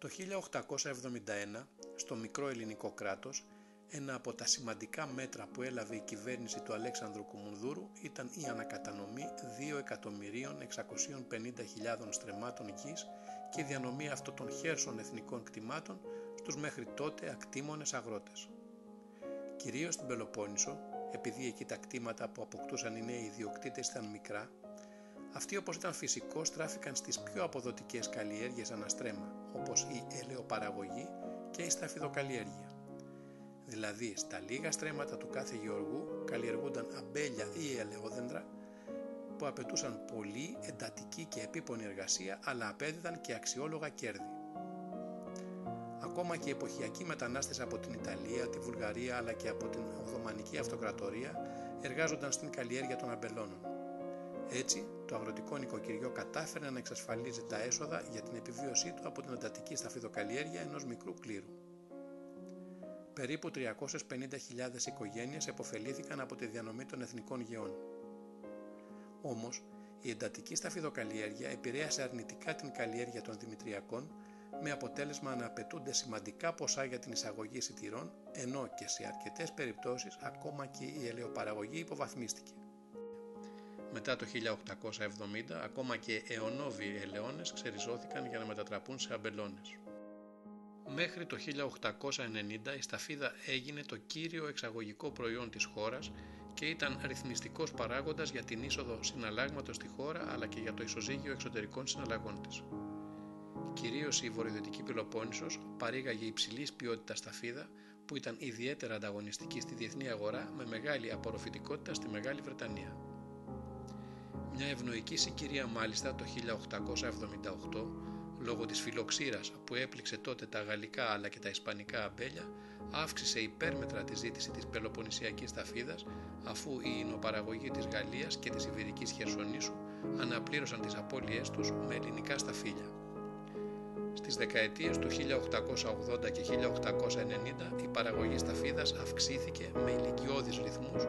Το 1871, στο μικρό ελληνικό κράτος, ένα από τα σημαντικά μέτρα που έλαβε η κυβέρνηση του Αλέξανδρου Κουμουνδούρου ήταν η ανακατανομή 2.650.000 στρεμμάτων γης και η διανομή αυτών των χέρσων εθνικών κτημάτων στους μέχρι τότε ακτήμονες αγρότες. Κυρίως στην Πελοπόννησο, επειδή εκεί τα κτήματα που αποκτούσαν οι νέοι ιδιοκτήτες ήταν μικρά, αυτοί όπως ήταν φυσικό στράφηκαν στις πιο αποδοτικές καλλιέργειες αναστρέμμα, όπως η ελαιοπαραγωγή και η σταφιδοκαλλιέργεια. Δηλαδή, στα λίγα στρέμματα του κάθε γεωργού καλλιεργούνταν αμπέλια ή ελαιόδεντρα που απαιτούσαν πολύ εντατική και επίπονη εργασία, αλλά απέδιδαν και αξιόλογα κέρδη. Ακόμα και οι εποχιακοί μετανάστες από την Ιταλία, τη Βουλγαρία αλλά και από την Οθωμανική Αυτοκρατορία εργάζονταν στην καλλιέργεια των αμπελώνων. Έτσι, το αγροτικό νοικοκυριό κατάφερε να εξασφαλίζει τα έσοδα για την επιβίωσή του από την εντατική σταφιδοκαλλιέργεια ενός μικρού κλήρου. Περίπου 350.000 οικογένειες επωφελήθηκαν από τη διανομή των εθνικών γεών. Όμως, η εντατική σταφιδοκαλλιέργεια επηρέασε αρνητικά την καλλιέργεια των δημητριακών, με αποτέλεσμα να απαιτούνται σημαντικά ποσά για την εισαγωγή σιτηρών, ενώ και σε αρκετές περιπτώσεις ακόμα και η ελαιοπαραγωγή υποβαθμίστηκε. Μετά το 1870, ακόμα και αιωνόβιοι ελαιώνες ξεριζώθηκαν για να μετατραπούν σε αμπελώνες. Μέχρι το 1890 η σταφίδα έγινε το κύριο εξαγωγικό προϊόν της χώρας και ήταν ρυθμιστικός παράγοντας για την είσοδο συναλλάγματος στη χώρα αλλά και για το ισοζύγιο εξωτερικών συναλλαγών της. Κυρίως η βορειοδυτική Πελοπόννησος παρήγαγε υψηλής ποιότητας σταφίδα που ήταν ιδιαίτερα ανταγωνιστική στη διεθνή αγορά με μεγάλη απορροφητικότητα στη Μεγάλη Βρετανία. Μια ευνοϊκή συγκυρία μάλιστα το 1878, λόγω της φιλοξήρας που έπληξε τότε τα γαλλικά αλλά και τα ισπανικά αμπέλια, αύξησε υπέρμετρα τη ζήτηση της πελοποννησιακής σταφίδας, αφού η ινοπαραγωγή της Γαλλίας και της Ιβηρικής Χερσονήσου αναπλήρωσαν τις απώλειές τους με ελληνικά σταφύλια. Στις δεκαετίες του 1880 και 1890 η παραγωγή σταφίδας αυξήθηκε με ηλικιώδεις ρυθμούς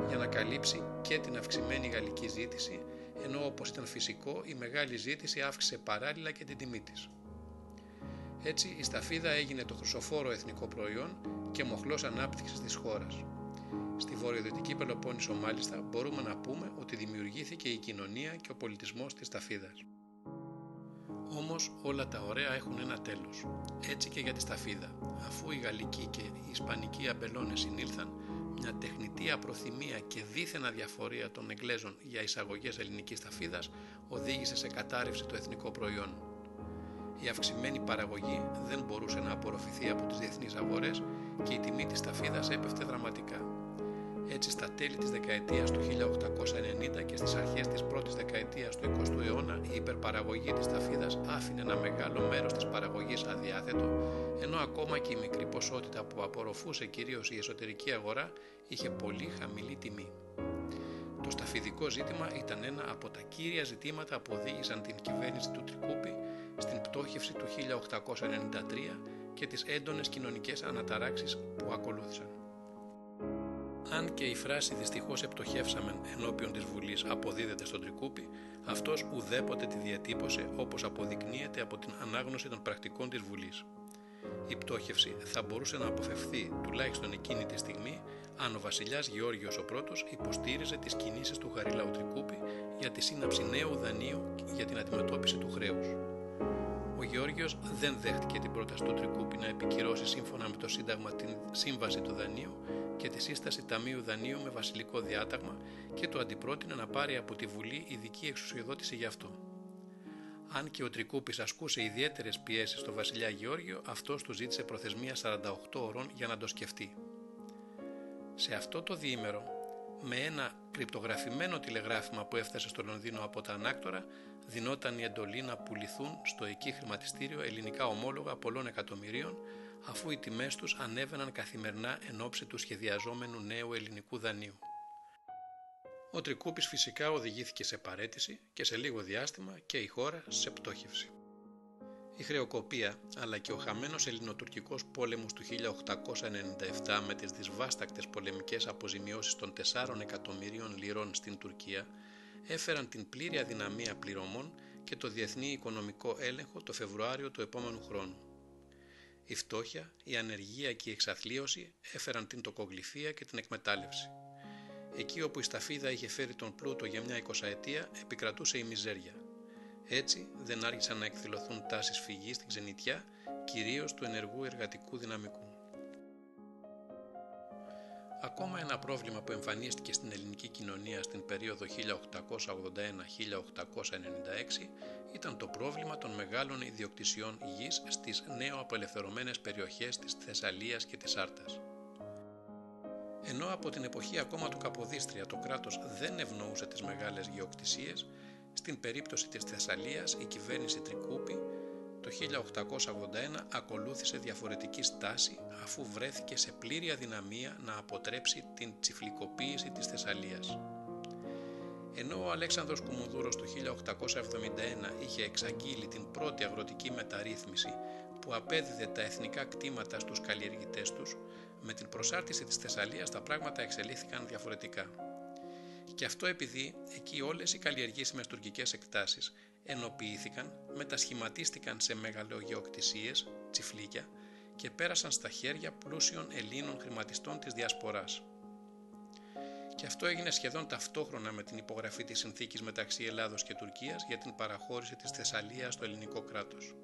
για να καλύψει και την αυξημένη γαλλική ζήτηση, ενώ όπως ήταν φυσικό η μεγάλη ζήτηση αύξησε παράλληλα και την τιμή της. Έτσι η σταφίδα έγινε το χρυσοφόρο εθνικό προϊόν και μοχλός ανάπτυξης της χώρας. Στη βορειοδυτική Πελοπόννησο μάλιστα μπορούμε να πούμε ότι δημιουργήθηκε η κοινωνία και ο πολιτισμός της σταφίδας. Όμως όλα τα ωραία έχουν ένα τέλος. Έτσι και για τη σταφίδα. Αφού οι γαλλικοί και οι ισπανικοί αμπελώνες συνήλθαν, μια τεχνητή απροθυμία και δίθεν αδιαφορία των Εγγλέζων για εισαγωγές ελληνικής σταφίδας οδήγησε σε κατάρρευση το εθνικό προϊόν. Η αυξημένη παραγωγή δεν μπορούσε να απορροφηθεί από τις διεθνείς αγορές και η τιμή της σταφίδας έπεφτε δραματικά. Έτσι, στα τέλη της δεκαετίας του 1890 και στις αρχές της πρώτης δεκαετίας του 20ου αιώνα, η υπερπαραγωγή της σταφίδας άφηνε ένα μεγάλο μέρος της παραγωγής αδιάθετο, ενώ ακόμα και η μικρή ποσότητα που απορροφούσε κυρίως η εσωτερική αγορά είχε πολύ χαμηλή τιμή. Το σταφιδικό ζήτημα ήταν ένα από τα κύρια ζητήματα που οδήγησαν την κυβέρνηση του Τρικούπη στην πτώχευση του 1893 και τις έντονες κοινωνικές αναταράξεις που ακολούθησαν. Αν και η φράση «δυστυχώς επτοχεύσαμεν» ενώπιον της Βουλής αποδίδεται στον Τρικούπη, αυτός ουδέποτε τη διατύπωσε όπως αποδεικνύεται από την ανάγνωση των πρακτικών της Βουλής. Η πτώχευση θα μπορούσε να αποφευθεί τουλάχιστον εκείνη τη στιγμή αν ο βασιλιάς Γεώργιος ο πρώτος υποστήριζε τις κινήσεις του Χαρίλαου Τρικούπη για τη σύναψη νέου δανείου για την αντιμετώπιση του χρέους. Ο Γεώργιος δεν δέχτηκε την πρόταση του Τρικούπη να επικυρώσει σύμφωνα με το Σύνταγμα την σύμβαση του δανείου και τη σύσταση ταμείου δανείου με βασιλικό διάταγμα και του αντιπρότεινε να πάρει από τη Βουλή ειδική εξουσιοδότηση γι' αυτό. Αν και ο Τρικούπης ασκούσε ιδιαίτερες πιέσεις στο βασιλιά Γεώργιο, αυτός του ζήτησε προθεσμία 48 ώρων για να το σκεφτεί. Σε αυτό το διήμερο, με ένα κρυπτογραφημένο τηλεγράφημα που έφτασε στο Λονδίνο από τα ανάκτορα, δινόταν η εντολή να πουληθούν στο εκεί χρηματιστήριο ελληνικά ομόλογα πολλών εκατομμυρίων, αφού οι τιμές τους ανέβαιναν καθημερινά εν ώψη του σχεδιαζόμενου νέου ελληνικού δανείου. Ο Τρικούπης φυσικά οδηγήθηκε σε παραίτηση και σε λίγο διάστημα και η χώρα σε πτώχευση. Η χρεοκοπία αλλά και ο χαμένος ελληνοτουρκικός πόλεμος του 1897 με τις δυσβάστακτες πολεμικές αποζημιώσεις των 4 εκατομμυρίων λιρών στην Τουρκία έφεραν την πλήρη αδυναμία πληρωμών και το διεθνή οικονομικό έλεγχο το Φεβρουάριο του επόμενου χρόνου. Η φτώχεια, η ανεργία και η εξαθλίωση έφεραν την τοκογλυφία και την εκμετάλλευση. Εκεί όπου η σταφίδα είχε φέρει τον πλούτο για μια 20ετία, επικρατούσε η μιζέρια. Έτσι δεν άρχισαν να εκδηλωθούν τάσεις φυγής στην ξενιτιά, κυρίως του ενεργού εργατικού δυναμικού. Ακόμα ένα πρόβλημα που εμφανίστηκε στην ελληνική κοινωνία στην περίοδο 1881-1896 ήταν το πρόβλημα των μεγάλων ιδιοκτησιών γης στις νέοαπελευθερωμένες περιοχές της Θεσσαλίας και της Άρτας. Ενώ από την εποχή ακόμα του Καποδίστρια το κράτος δεν ευνοούσε τις μεγάλες γεωκτησίες, στην περίπτωση της Θεσσαλίας η κυβέρνηση Τρικούπη το 1881 ακολούθησε διαφορετική στάση αφού βρέθηκε σε πλήρη αδυναμία να αποτρέψει την τσιφλικοποίηση της Θεσσαλίας. Ενώ ο Αλέξανδρος Κουμουνδούρος το 1871 είχε εξαγγείλει την πρώτη αγροτική μεταρρύθμιση που απέδιδε τα εθνικά κτήματα στους καλλιεργητές τους, με την προσάρτηση της Θεσσαλίας τα πράγματα εξελίχθηκαν διαφορετικά. Και αυτό επειδή εκεί όλες οι καλλιεργήσιμες τουρκικές εκτάσεις ενοποιήθηκαν, μετασχηματίστηκαν σε μεγαλογεοκτησίες, τσιφλίκια και πέρασαν στα χέρια πλούσιων Ελλήνων χρηματιστών της Διασποράς. Και αυτό έγινε σχεδόν ταυτόχρονα με την υπογραφή της συνθήκης μεταξύ Ελλάδος και Τουρκίας για την παραχώρηση της Θεσσαλίας στο ελληνικό κράτος.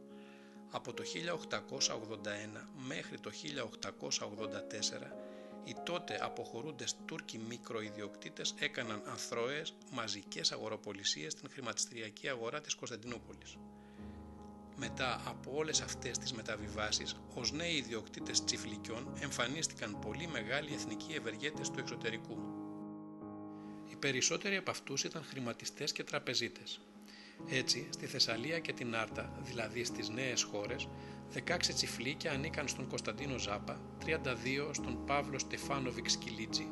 Από το 1881 μέχρι το 1884 οι τότε αποχωρούντες Τούρκοι μικροϊδιοκτήτες έκαναν αθρώες μαζικές αγοροπολισίες στην χρηματιστηριακή αγορά της Κωνσταντινούπολης. Μετά από όλες αυτές τις μεταβιβάσεις, ως νέοι ιδιοκτήτες τσιφλικιών εμφανίστηκαν πολύ μεγάλοι εθνικοί ευεργέτες του εξωτερικού. Οι περισσότεροι από αυτούς ήταν χρηματιστές και τραπεζίτες. Έτσι, στη Θεσσαλία και την Άρτα, δηλαδή στις νέες χώρες, 16 τσιφλίκια ανήκαν στον Κωνσταντίνο Ζάπα, 32 στον Παύλο Στεφάνοβιξ Σκυλίτζη,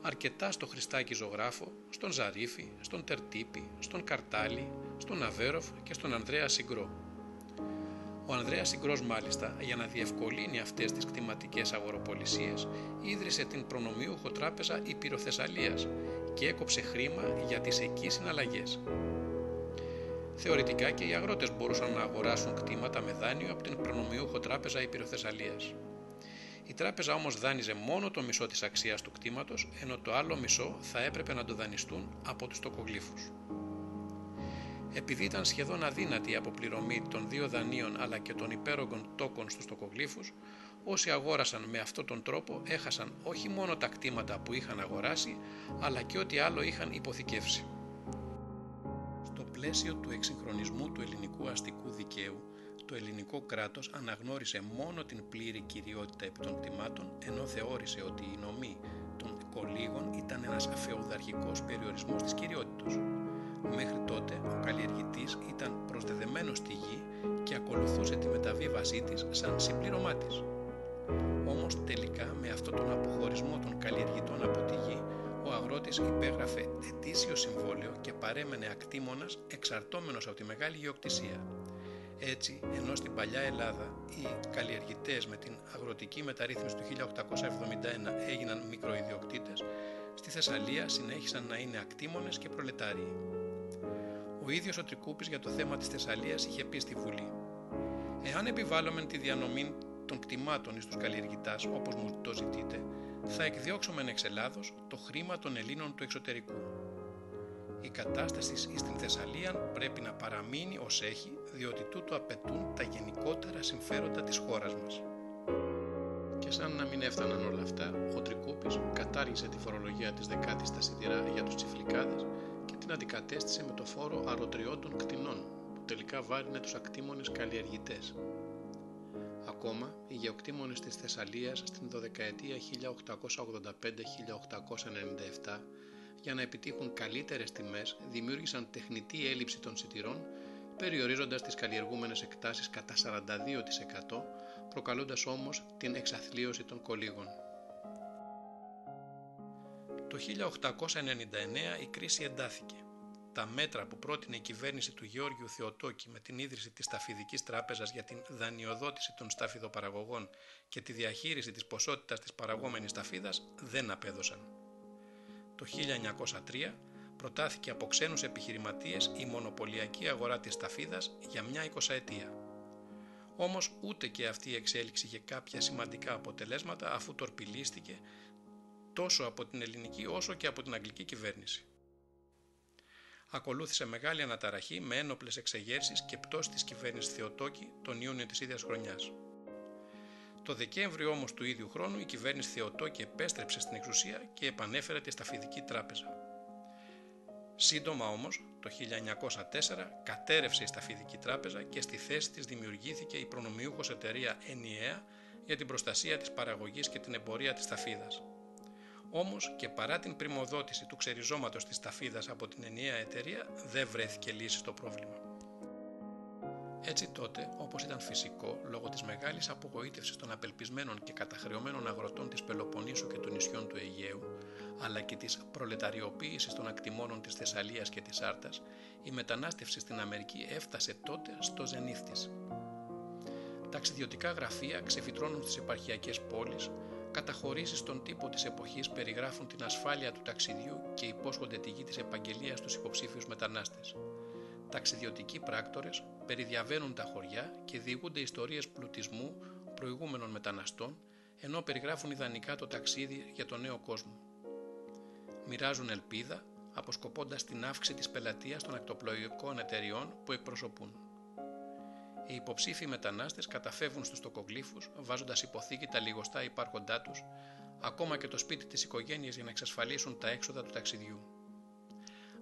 αρκετά στο Χριστάκη Ζωγράφο, στον Ζαρίφη, στον Τερτύπη, στον Καρτάλη, στον Αβέροφ και στον Ανδρέα Συγκρό. Ο Ανδρέας Συγκρός μάλιστα, για να διευκολύνει αυτές τις κτηματικές αγοροπολισίες, ίδρυσε την προνομιούχο τράπεζα Υπηροθεσσαλίας και έκοψε χρήμα για τις εκεί συναλλαγές. Θεωρητικά και οι αγρότες μπορούσαν να αγοράσουν κτήματα με δάνειο από την προνομιούχο τράπεζα Υπηροθεσσαλίας. Η τράπεζα όμως δάνειζε μόνο το μισό της αξίας του κτήματος, ενώ το άλλο μισό θα έπρεπε να το δανειστούν από τους τοκογλύφους. Επειδή ήταν σχεδόν αδύνατη η αποπληρωμή των δύο δανείων αλλά και των υπέρογκων τόκων στους τοκογλύφους, όσοι αγόρασαν με αυτόν τον τρόπο έχασαν όχι μόνο τα κτήματα που είχαν αγοράσει, αλλά και ό,τι άλλο είχαν υποθηκεύσει. Στο πλαίσιο του εξυγχρονισμού του ελληνικού αστικού δικαίου, το ελληνικό κράτος αναγνώρισε μόνο την πλήρη κυριότητα επί των κτημάτων, ενώ θεώρησε ότι η νομή των κολύγων ήταν ένας φεουδαρχικός περιορισμός της κυριότητας. Μέχρι τότε ο καλλιεργητής ήταν προσδεδεμένος στη γη και ακολουθούσε τη μεταβίβασή της σαν συμπλήρωμά της. Όμως τελικά με αυτόν τον αποχωρισμό των καλλιεργητών από τη γη, ο αγρότης υπέγραφε ετήσιο συμβόλαιο και παρέμενε ακτήμονας εξαρτώμενος από τη μεγάλη γεωκτησία. Έτσι, ενώ στην παλιά Ελλάδα οι καλλιεργητές με την αγροτική μεταρρύθμιση του 1871 έγιναν μικροϊδιοκτήτες, στη Θεσσαλία συνέχισαν να είναι ακτήμονες και προλετάριοι. Ο ίδιος ο Τρικούπης για το θέμα της Θεσσαλίας είχε πει στη Βουλή: «Εάν επιβάλλομεν τη διανομή των κτημάτων εις τους καλλιεργητάς, όπως μου το ζητείτε, θα εκδιώξομεν εξ Ελλάδος το χρήμα των Ελλήνων του εξωτερικού. Η κατάσταση στην Θεσσαλία πρέπει να παραμείνει ως έχει, διότι τούτο απαιτούν τα γενικότερα συμφέροντα της χώρας μας». Και σαν να μην έφταναν όλα αυτά, ο Τρικούπης κατάργησε τη φορολογία της 10ης στα σιτηρά για τους τσιφλικάδες και την αντικατέστησε με το φόρο αρωτριώτων κτηνών, που τελικά βάρινε τους ακτήμονες καλλιεργητές. Ακόμα, οι γεωκτήμονες της Θεσσαλίας στην 12ετία 1885-1897, για να επιτύχουν καλύτερες τιμές, δημιούργησαν τεχνητή έλλειψη των σιτηρών, περιορίζοντας τις καλλιεργούμενες εκτάσεις κατά 42%, προκαλώντας όμως την εξαθλίωση των κολύγων. Το 1899 η κρίση εντάθηκε. Τα μέτρα που πρότεινε η κυβέρνηση του Γεώργιου Θεοτόκη με την ίδρυση της Σταφιδικής Τράπεζας για την δανειοδότηση των σταφιδοπαραγωγών και τη διαχείριση της ποσότητας της παραγόμενης σταφίδας δεν απέδωσαν. Το 1903 προτάθηκε από ξένους επιχειρηματίες η μονοπωλιακή αγορά της σταφίδας για μια 20ετία. Όμως ούτε και αυτή η εξέλιξη είχε κάποια σημαντικά αποτελέσματα, αφού τορπιλίστηκε τόσο από την ελληνική όσο και από την αγγλική κυβέρνηση. Ακολούθησε μεγάλη αναταραχή με ένοπλες εξεγέρσεις και πτώση της κυβέρνησης Θεοτόκη τον Ιούνιο της ίδιας χρονιάς. Το Δεκέμβριο όμως του ίδιου χρόνου η κυβέρνηση Θεοτόκη επέστρεψε στην εξουσία και επανέφερε τη Σταφιδική Τράπεζα. Σύντομα όμως, το 1904 κατέρευσε η Σταφιδική Τράπεζα και στη θέση της δημιουργήθηκε η προνομιούχος εταιρεία Ενιαία για την προστασία της παραγωγής και την εμπορία της σταφίδας. Όμως και παρά την πριμοδότηση του ξεριζώματος της σταφίδας από την Ενιαία εταιρεία δεν βρέθηκε λύση στο πρόβλημα. Έτσι τότε, όπως ήταν φυσικό, λόγω της μεγάλης απογοήτευσης των απελπισμένων και καταχρεωμένων αγροτών της Πελοποννήσου και των νησιών του Αιγαίου, αλλά και της προλεταριοποίησης των ακτιμώνων της Θεσσαλίας και της Άρτας, η μετανάστευση στην Αμερική έφτασε τότε στο ζενήθ της. Ταξιδιωτικά γραφεία ξεφυτρώνουν στις επαρχιακές πόλεις, καταχωρήσεις στον τύπο της εποχής περιγράφουν την ασφάλεια του ταξιδιού και υπόσχονται τη γη της επαγγελίας στους υποψήφιους μετανάστες. Ταξιδιωτικοί πράκτορες περιδιαβαίνουν τα χωριά και διηγούνται ιστορίες πλουτισμού προηγούμενων μεταναστών, ενώ περιγράφουν ιδανικά το ταξίδι για τον νέο κόσμο. Μοιράζουν ελπίδα, αποσκοπώντας την αύξηση της πελατείας των ακτοπλοϊκών εταιριών που εκπροσωπούν. Οι υποψήφιοι μετανάστες καταφεύγουν στους τοκογλύφους, βάζοντας υποθήκη τα λιγοστά υπάρχοντά τους, ακόμα και το σπίτι της οικογένειας για να εξασφαλίσουν τα έξοδα του ταξιδιού.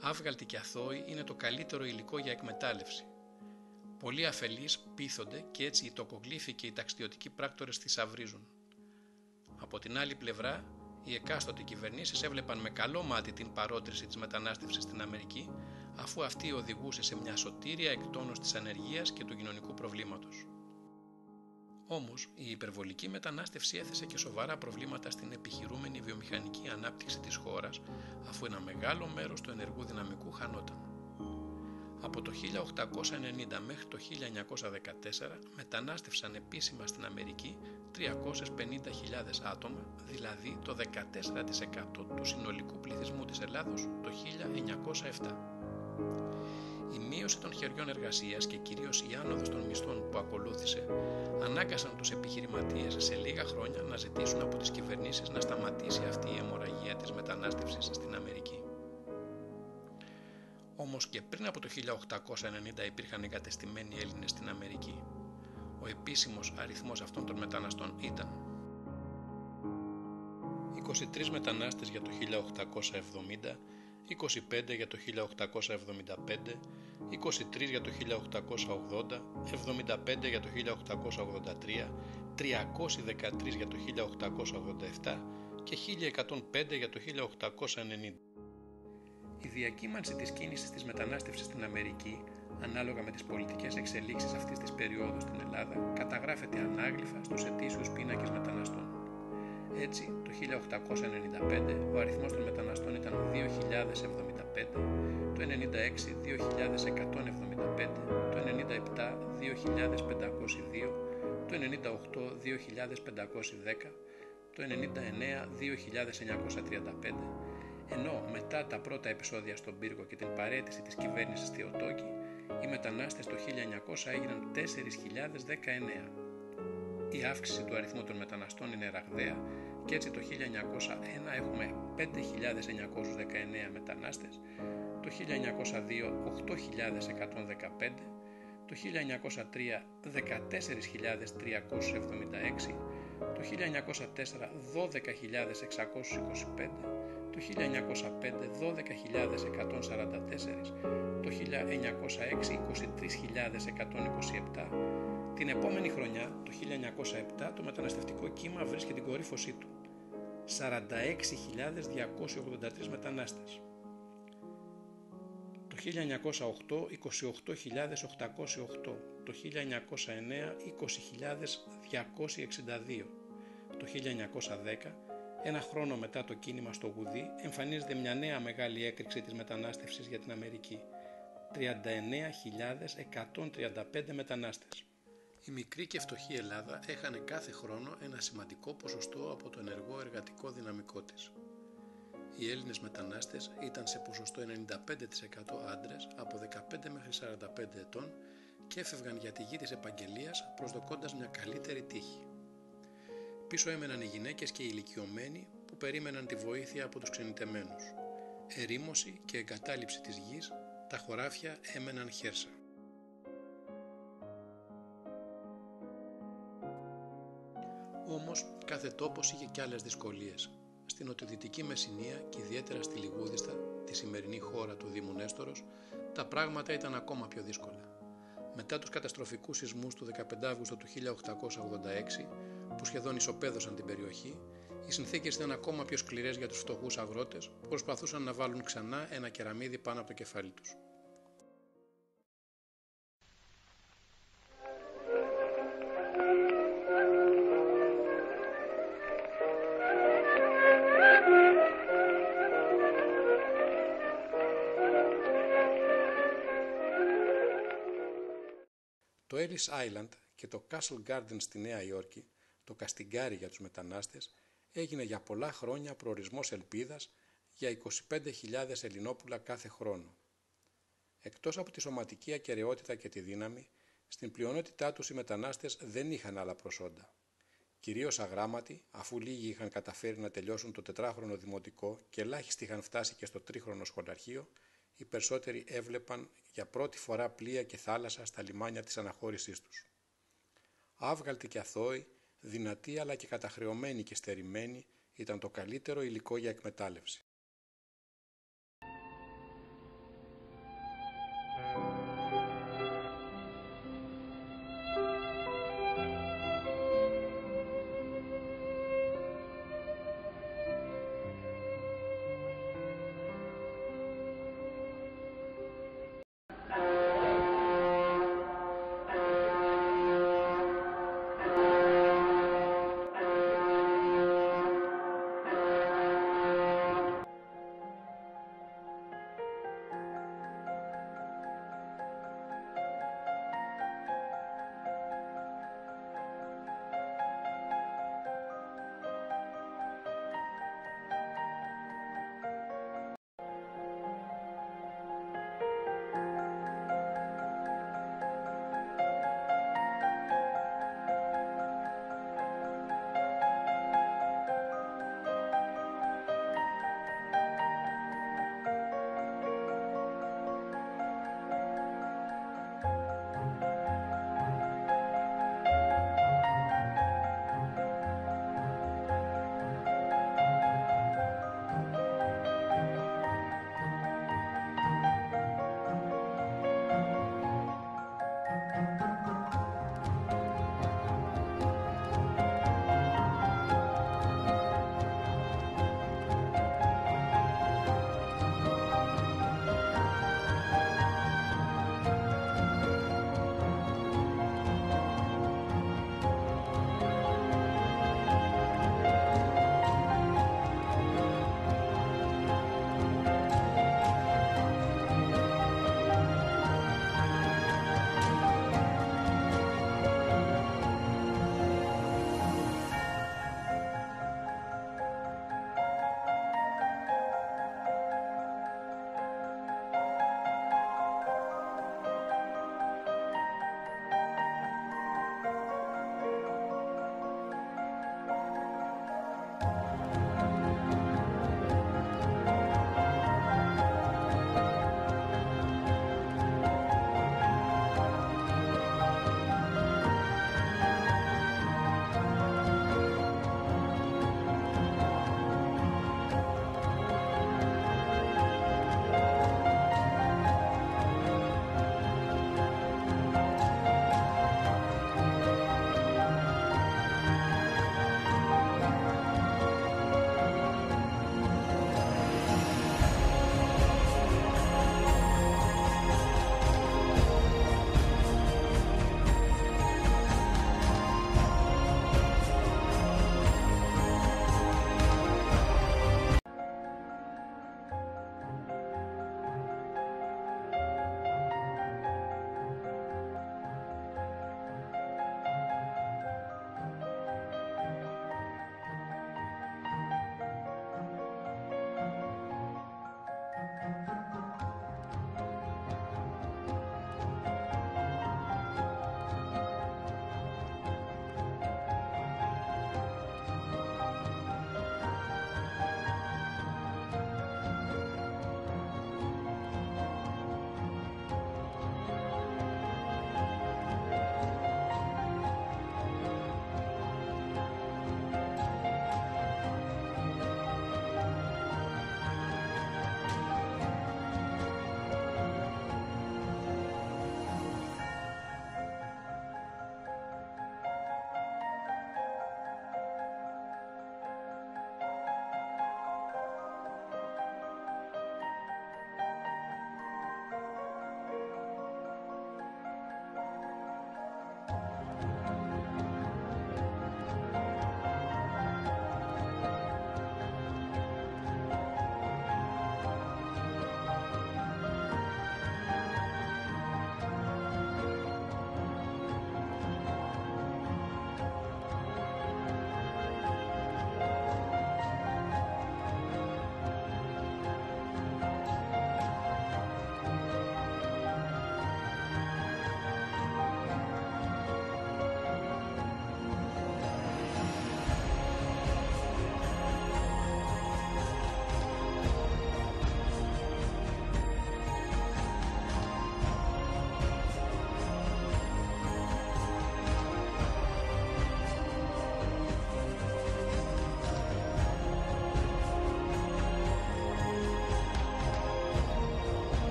Άβγαλτοι και αθώοι είναι το καλύτερο υλικό για εκμετάλλευση. Πολλοί αφελείς πείθονται και έτσι οι τοκογλύφοι και οι ταξιδιωτικοί πράκτορες θησαυρίζουν. Από την άλλη πλευρά, οι εκάστοτε κυβερνήσεις έβλεπαν με καλό μάτι την παρότριση της μετανάστευσης στην Αμερική, αφού αυτή οδηγούσε σε μια σωτήρια εκτόνωση της ανεργίας και του κοινωνικού προβλήματος. Όμως, η υπερβολική μετανάστευση έθεσε και σοβαρά προβλήματα στην επιχειρούμενη βιομηχανική ανάπτυξη της χώρας, αφού ένα μεγάλο μέρος του ενεργού δυναμικού χανόταν. Από το 1890 μέχρι το 1914 μετανάστευσαν επίσημα στην Αμερική 350.000 άτομα, δηλαδή το 14% του συνολικού πληθυσμού της Ελλάδος το 1907. Η μείωση των χεριών εργασίας και κυρίως η άνοδος των μισθών που ακολούθησε ανάγκασαν τους επιχειρηματίες σε λίγα χρόνια να ζητήσουν από τις κυβερνήσεις να σταματήσει αυτή η αιμορραγία της μετανάστευσης στην Αμερική. Όμως και πριν από το 1890 υπήρχαν εγκατεστημένοι Έλληνες στην Αμερική. Ο επίσημος αριθμός αυτών των μεταναστών ήταν 23 μετανάστες για το 1870, 25 για το 1875, 23 για το 1880, 75 για το 1883, 313 για το 1887 και 1105 για το 1890. Η διακύμανση της κίνησης της μετανάστευσης στην Αμερική, ανάλογα με τις πολιτικές εξελίξεις αυτής της περίοδου στην Ελλάδα, καταγράφεται ανάγλυφα στους ετήσιους πίνακες μεταναστών. Έτσι, το 1895 ο αριθμός των μεταναστών ήταν 2.075, το 96 2.175, το 97 2.502, το 98 2.510, το 99 2.935, ενώ μετά τα πρώτα επεισόδια στον πύργο και την παραίτηση της κυβέρνησης Θεοτόκη, οι μετανάστες το 1900 έγιναν 4.019. Η αύξηση του αριθμού των μεταναστών είναι ραγδαία και έτσι το 1901 έχουμε 5.919 μετανάστες, το 1902 8.115, το 1903 14.376, το 1904 12.625, το 1905 12.144, το 1906 23.127, την επόμενη χρονιά, το 1907, το μεταναστευτικό κύμα βρίσκει την κορύφωσή του, 46.283 μετανάστες. Το 1908, 28.808, το 1909, 20.262, το 1910, ένα χρόνο μετά το κίνημα στο Γουδί, εμφανίζεται μια νέα μεγάλη έκρηξη της μετανάστευσης για την Αμερική, 39.135 μετανάστες. Η μικρή και φτωχή Ελλάδα έχανε κάθε χρόνο ένα σημαντικό ποσοστό από το ενεργό εργατικό δυναμικό της. Οι Έλληνες μετανάστες ήταν σε ποσοστό 95% άντρες από 15 μέχρι 45 ετών και έφευγαν για τη γη της επαγγελίας προσδοκώντας μια καλύτερη τύχη. Πίσω έμεναν οι γυναίκες και οι ηλικιωμένοι που περίμεναν τη βοήθεια από τους ξενιτεμένους. Ερήμωση και εγκατάλειψη της γης, τα χωράφια έμεναν χέρσα. Όμως κάθε τόπος είχε κι άλλες δυσκολίες. Στην νοτιοδυτική Μεσσηνία και ιδιαίτερα στη Λιγούδιστα, τη σημερινή χώρα του Δήμου Νέστορος, τα πράγματα ήταν ακόμα πιο δύσκολα. Μετά τους καταστροφικούς σεισμούς του 15 Αύγουστο του 1886, που σχεδόν ισοπαίδωσαν την περιοχή, οι συνθήκες ήταν ακόμα πιο σκληρές για τους φτωχούς αγρότες που προσπαθούσαν να βάλουν ξανά ένα κεραμίδι πάνω από το κεφάλι τους. Το Ellis Island και το Castle Garden στη Νέα Υόρκη, το καστιγκάρι για τους μετανάστες, έγινε για πολλά χρόνια προορισμός ελπίδας για 25.000 Ελληνόπουλα κάθε χρόνο. Εκτός από τη σωματική ακεραιότητα και τη δύναμη, στην πλειονότητά τους οι μετανάστες δεν είχαν άλλα προσόντα. Κυρίως αγράμματοι, αφού λίγοι είχαν καταφέρει να τελειώσουν το 4χρονο δημοτικό και ελάχιστοι είχαν φτάσει και στο 3χρονο σχολαρχείο, οι περισσότεροι έβλεπαν για πρώτη φορά πλοία και θάλασσα στα λιμάνια της αναχώρησής τους. Άβγαλτοι και αθώοι, δυνατοί αλλά και καταχρεωμένοι και στερημένοι ήταν το καλύτερο υλικό για εκμετάλλευση.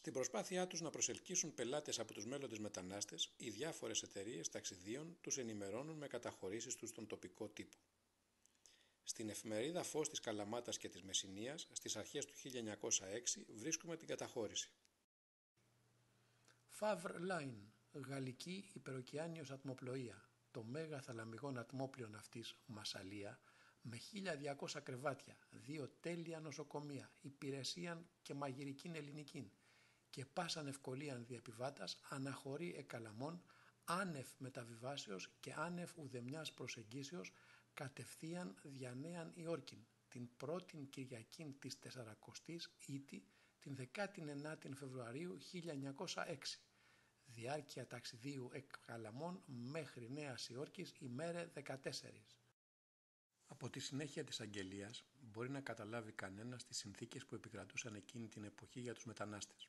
Στην προσπάθειά τους να προσελκύσουν πελάτες από τους μέλλοντες μετανάστες, οι διάφορες εταιρείες ταξιδίων τους ενημερώνουν με καταχωρήσεις τους στον τοπικό τύπο. Στην εφημερίδα Φως της Καλαμάτας και της Μεσσηνίας, στις αρχές του 1906, βρίσκουμε την καταχώρηση. Favre Line, γαλλική υπεροκειάνιος ατμοπλοεία, το μέγα θαλαμιγόν ατμόπλιο ναυτής Μασσαλία, με 1.200 κρεβάτια, 2 τέλεια νοσοκομεία, υπηρεσίαν και μαγειρικήν ελληνικήν και πάσαν ευκολίαν διεπιβάτας αναχωρεί εκαλαμών, άνευ μεταβιβάσεως και άνευ ουδεμιάς προσεγγίσεως κατευθείαν δια Νέαν Υόρκην, την 1η Κυριακήν της 40ης Ήτη, την 19η Φεβρουαρίου 1906. Διάρκεια ταξιδίου εκαλαμών μέχρι Νέας Υόρκης ημέρε 14. Από τη συνέχεια της αγγελίας μπορεί να καταλάβει κανένας τις συνθήκες που επικρατούσαν εκείνη την εποχή για τους μετανάστες.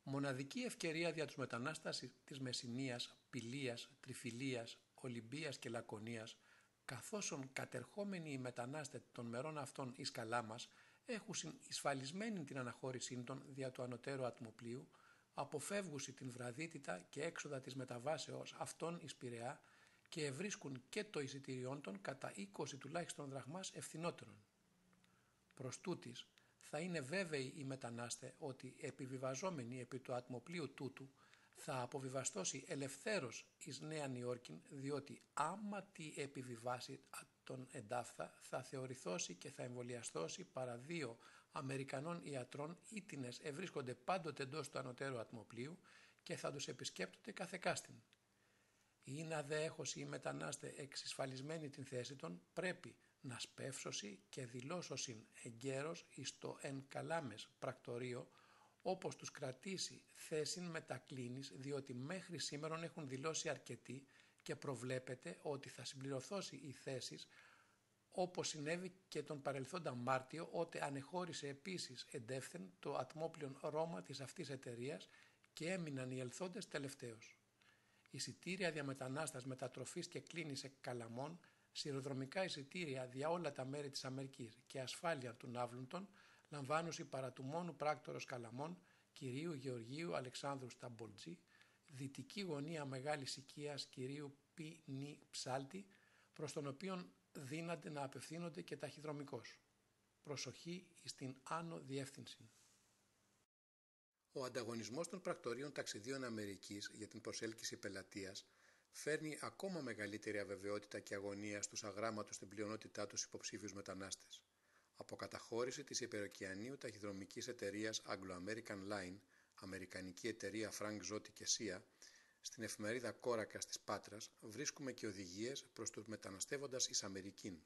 Μοναδική ευκαιρία για τους μετανάστες της Μεσσηνίας, Πηλίας, Τριφυλίας, Ολυμπίας και Λακωνίας, καθώς κατερχόμενοι οι μετανάστες των μερών αυτών εις Καλάμας έχουν εισφαλισμένη την αναχώρησή των δια του ανωτέρου ατμοπλίου, αποφεύγουσι την βραδύτητα και έξοδα της μεταβάσεως αυτών εις Πειραιά και ευρίσκουν και το εισιτήριόν των κατά 20 τουλάχιστον δραχμάς ευθυνότερον. Προς τούτης, θα είναι βέβαιοι οι μετανάστε ότι επιβιβαζόμενοι επί του ατμοπλίου τούτου θα αποβιβαστώσει ελευθέρως εις Νέαν Υόρκην, διότι άμα τι επιβιβάσει τον εντάφθα θα θεωρηθώσει και θα εμβολιαστώσει παρά 2 Αμερικανών ιατρών ήτινες ευρίσκονται πάντοτε εντός του ανωτέρου ατμοπλίου και θα τους επισκέπτονται καθεκάστην. Ή να δε έχωση οι μετανάστε εξισφαλισμένη την θέση των, πρέπει να σπεύσωση και δηλώσωσιν εγκαίρος εις το εν καλάμες πρακτορείο, όπως τους κρατήσει θέσιν μετακλίνης, διότι μέχρι σήμερον έχουν δηλώσει αρκετοί και προβλέπεται ότι θα συμπληρωθώσει οι θέσεις, όπως συνέβη και τον παρελθόντα Μάρτιο, ότε ανεχώρησε επίσης εντεύθεν το ατμόπλιον Ρώμα της αυτής εταιρείας και έμειναν οι ελθόντες τελευταίως. Εισιτήρια διαμετανάστας μετατροφής και κλίνης εκκαλαμών, σειροδρομικά εισιτήρια δια όλα τα μέρη της Αμερικής και ασφάλεια του ναύλουντων, λαμβάνουσι παρά του μόνου πράκτορος Καλαμών, κυρίου Γεωργίου Αλεξάνδρου Σταμπολτζή, δυτική γωνία μεγάλης οικίας κυρίου Π. Νι Ψάλτη, προς τον οποίον δύνανται να απευθύνονται και ταχυδρομικώς. Προσοχή στην άνω διεύθυνση. Ο ανταγωνισμός των πρακτορείων ταξιδίων Αμερικής για την προσέλκυση πελατείας φέρνει ακόμα μεγαλύτερη αβεβαιότητα και αγωνία στους αγράμματους στην πλειονότητά τους υποψήφιους μετανάστες. Από καταχώρηση της υπεροκειανίου ταχυδρομικής εταιρείας Anglo-American Line, αμερικανική εταιρεία Frank Zotti και Sia, στην εφημερίδα Κόρακας της Πάτρας βρίσκουμε και οδηγίες προς τους μεταναστεύοντας εις Αμερικήν.